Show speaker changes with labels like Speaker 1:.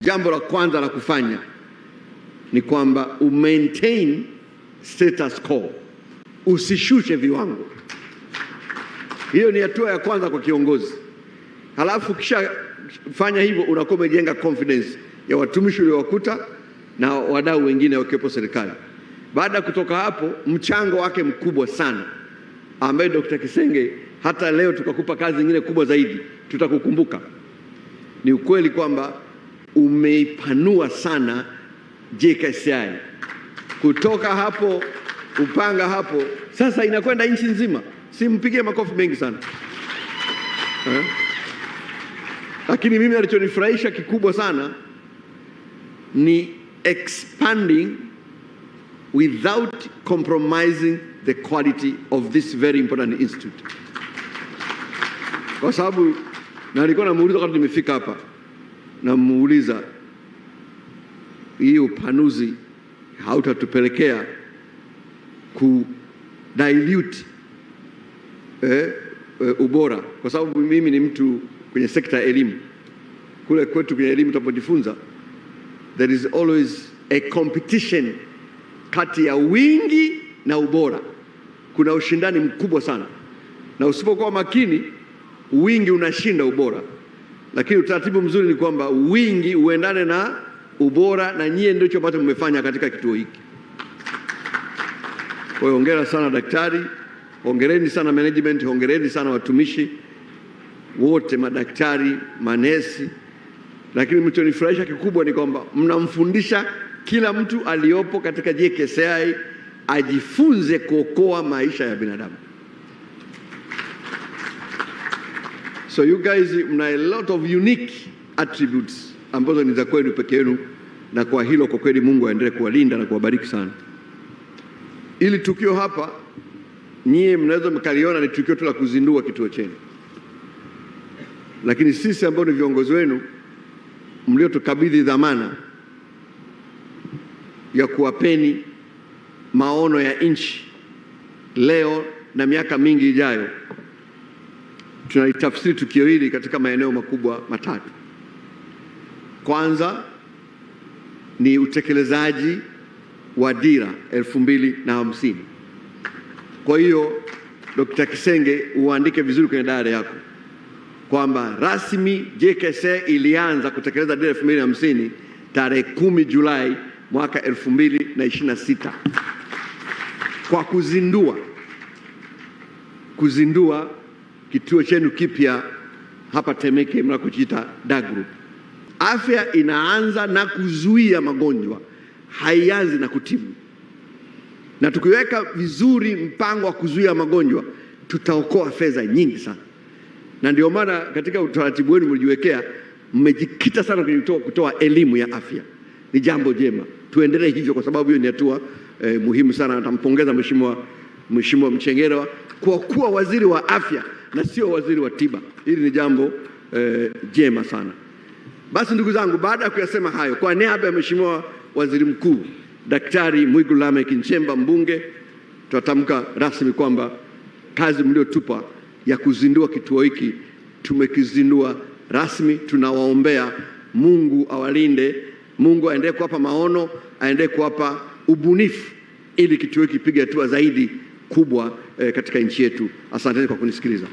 Speaker 1: Jambo la kwanza la kufanya ni kwamba maintain status quo, usishushe viwango. Hiyo ni hatua ya kwanza kwa kiongozi. Halafu kisha fanya hivyo, unakuwa umejenga confidence ya watumishi uliowakuta na wadau wengine wakiwepo serikali. Baada ya kutoka hapo, mchango wake mkubwa sana ambaye Dr. Kisenge hata leo tukakupa kazi nyingine kubwa zaidi, tutakukumbuka. Ni ukweli kwamba umeipanua sana JKCI. Kutoka hapo Upanga hapo sasa inakwenda nchi nzima. Simpigie makofi mengi sana. Lakini mimi alichonifurahisha kikubwa sana ni expanding without compromising the quality of this very important institute. Kwa sababu na nilikuwa namuuliza wakati nimefika hapa, namuuliza hii upanuzi hautatupelekea ku dilute ubora, kwa sababu mimi ni mtu kwenye sekta ya elimu. Kule kwetu kwenye elimu tunapojifunza, there is always a competition kati ya wingi na ubora. Kuna ushindani mkubwa sana, na usipokuwa makini wingi unashinda ubora. Lakini utaratibu mzuri ni kwamba wingi uendane na ubora, na nyie ndicho ambacho mmefanya katika kituo hiki. Kwa hiyo hongera sana daktari, hongereni sana management, hongereni sana watumishi wote, madaktari, manesi. Lakini mlichonifurahisha kikubwa ni kwamba mnamfundisha kila mtu aliyopo katika JKCI ajifunze kuokoa maisha ya binadamu. So you guys mna a lot of unique attributes ambazo ni za kwenu peke yenu, na kwa hilo kwa kweli Mungu aendelee kuwalinda na kuwabariki sana. Ili tukio hapa nyie mnaweza mkaliona ni tukio tu la kuzindua kituo chenu, lakini sisi ambao ni viongozi wenu mliotukabidhi dhamana ya kuwapeni maono ya nchi leo na miaka mingi ijayo, tunalitafsiri tukio hili katika maeneo makubwa matatu. Kwanza ni utekelezaji wa dira 2050. Kwa hiyo Dr. Kisenge, uandike vizuri kwenye diary yako kwamba rasmi JKCI ilianza kutekeleza dira 2050 tarehe 10 Julai mwaka 2026 kwa kuzindua kituo chenu kipya hapa Temeke mnakojiita DA Group. Afya inaanza na kuzuia magonjwa, haianzi na kutibu. Na tukiweka vizuri mpango wa kuzuia magonjwa, tutaokoa fedha nyingi sana. Na ndio maana katika utaratibu wenu mlijiwekea, mmejikita sana kwenye kutoa elimu ya afya. Ni jambo jema, tuendelee hivyo kwa sababu hiyo ni hatua muhimu sana. Natampongeza Mheshimiwa Mchengerwa kwa kuwa waziri wa afya na sio waziri wa tiba. Hili ni jambo jema sana. Basi ndugu zangu, baada ya kuyasema hayo, kwa niaba ya Mheshimiwa Waziri Mkuu Daktari Mwigulu Lameck Nchemba, mbunge, tunatamka rasmi kwamba kazi mliotupa ya kuzindua kituo hiki tumekizindua rasmi. Tunawaombea Mungu awalinde, Mungu aendelee kuwapa maono, aendelee kuwapa ubunifu ili kituo hiki kipige hatua zaidi kubwa katika nchi yetu. Asanteni kwa kunisikiliza.